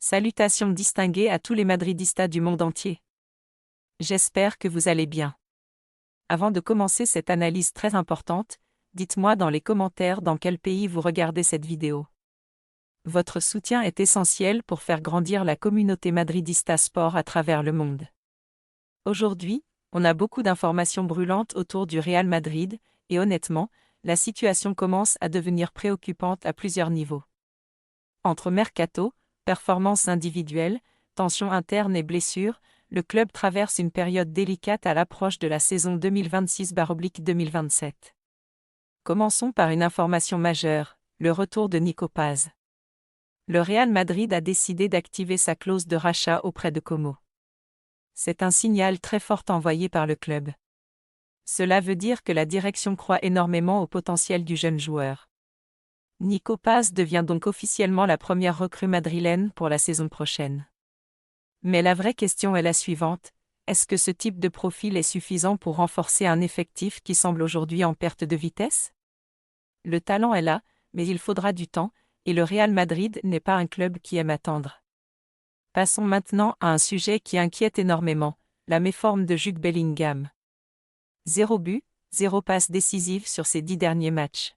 Salutations distinguées à tous les madridistas du monde entier. J'espère que vous allez bien. Avant de commencer cette analyse très importante, dites-moi dans les commentaires dans quel pays vous regardez cette vidéo. Votre soutien est essentiel pour faire grandir la communauté madridista sport à travers le monde. Aujourd'hui, on a beaucoup d'informations brûlantes autour du Real Madrid, et honnêtement, la situation commence à devenir préoccupante à plusieurs niveaux. Entre mercato, performances individuelles, tensions internes et blessures, le club traverse une période délicate à l'approche de la saison 2026-2027. Commençons par une information majeure, le retour de Nico Paz. Le Real Madrid a décidé d'activer sa clause de rachat auprès de Como. C'est un signal très fort envoyé par le club. Cela veut dire que la direction croit énormément au potentiel du jeune joueur. Nico Paz devient donc officiellement la première recrue madrilène pour la saison prochaine. Mais la vraie question est la suivante, est-ce que ce type de profil est suffisant pour renforcer un effectif qui semble aujourd'hui en perte de vitesse? Le talent est là, mais il faudra du temps, et le Real Madrid n'est pas un club qui aime attendre. Passons maintenant à un sujet qui inquiète énormément, la méforme de Jude Bellingham. 0 but, 0 passe décisive sur ses 10 derniers matchs.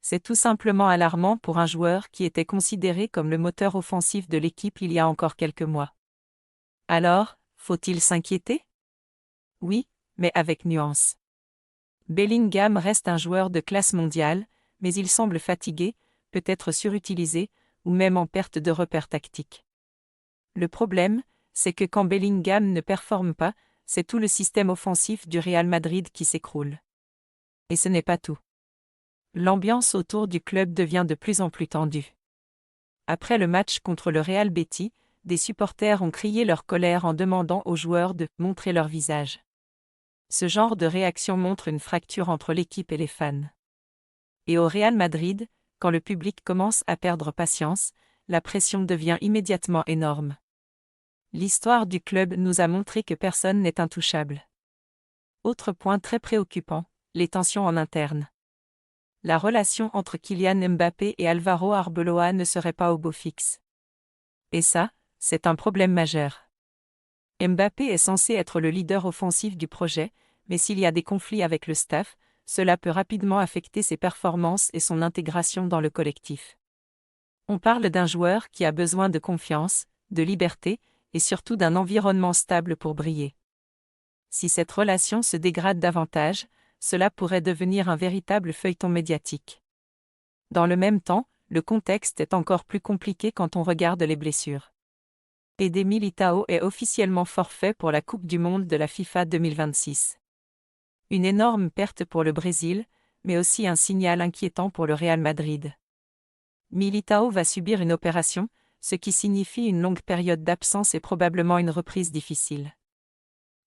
C'est tout simplement alarmant pour un joueur qui était considéré comme le moteur offensif de l'équipe il y a encore quelques mois. Alors, faut-il s'inquiéter? Oui, mais avec nuance. Bellingham reste un joueur de classe mondiale, mais il semble fatigué, peut-être surutilisé, ou même en perte de repères tactiques. Le problème, c'est que quand Bellingham ne performe pas, c'est tout le système offensif du Real Madrid qui s'écroule. Et ce n'est pas tout. L'ambiance autour du club devient de plus en plus tendue. Après le match contre le Real Betis, des supporters ont crié leur colère en demandant aux joueurs de « montrer leur visage ». Ce genre de réaction montre une fracture entre l'équipe et les fans. Et au Real Madrid, quand le public commence à perdre patience, la pression devient immédiatement énorme. L'histoire du club nous a montré que personne n'est intouchable. Autre point très préoccupant, les tensions en interne. La relation entre Kylian Mbappé et Álvaro Arbeloa ne serait pas au beau fixe. Et ça, c'est un problème majeur. Mbappé est censé être le leader offensif du projet, mais s'il y a des conflits avec le staff, cela peut rapidement affecter ses performances et son intégration dans le collectif. On parle d'un joueur qui a besoin de confiance, de liberté, et surtout d'un environnement stable pour briller. Si cette relation se dégrade davantage, cela pourrait devenir un véritable feuilleton médiatique. Dans le même temps, le contexte est encore plus compliqué quand on regarde les blessures. Eder Militão est officiellement forfait pour la Coupe du Monde de la FIFA 2026. Une énorme perte pour le Brésil, mais aussi un signal inquiétant pour le Real Madrid. Militão va subir une opération, ce qui signifie une longue période d'absence et probablement une reprise difficile.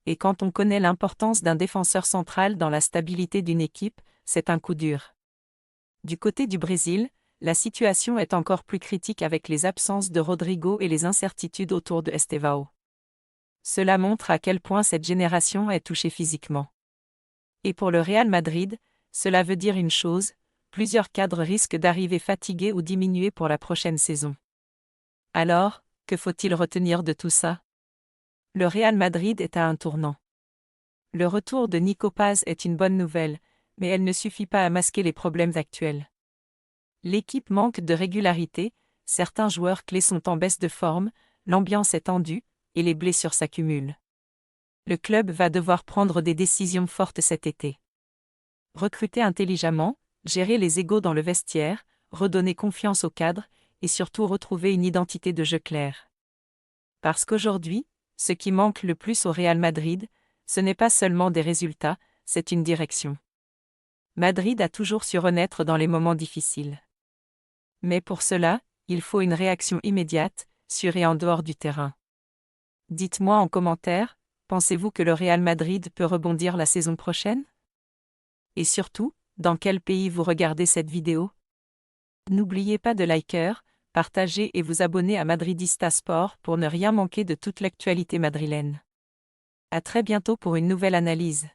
Et quand on connaît l'importance d'un défenseur central dans la stabilité d'une équipe, c'est un coup dur. Du côté du Brésil, la situation est encore plus critique avec les absences de Rodrigo et les incertitudes autour de Estevão. Cela montre à quel point cette génération est touchée physiquement. Et pour le Real Madrid, cela veut dire une chose, plusieurs cadres risquent d'arriver fatigués ou diminués pour la prochaine saison. Alors, que faut-il retenir de tout ça? Le Real Madrid est à un tournant. Le retour de Nico Paz est une bonne nouvelle, mais elle ne suffit pas à masquer les problèmes actuels. L'équipe manque de régularité, certains joueurs clés sont en baisse de forme, l'ambiance est tendue, et les blessures s'accumulent. Le club va devoir prendre des décisions fortes cet été. Recruter intelligemment, gérer les égos dans le vestiaire, redonner confiance aux cadres, et surtout retrouver une identité de jeu claire. Parce qu'aujourd'hui, ce qui manque le plus au Real Madrid, ce n'est pas seulement des résultats, c'est une direction. Madrid a toujours su renaître dans les moments difficiles. Mais pour cela, il faut une réaction immédiate, sur et en dehors du terrain. Dites-moi en commentaire, pensez-vous que le Real Madrid peut rebondir la saison prochaine? Et surtout, dans quel pays vous regardez cette vidéo? N'oubliez pas de liker, partager et vous abonner à Madridista Sport pour ne rien manquer de toute l'actualité madrilène. À très bientôt pour une nouvelle analyse.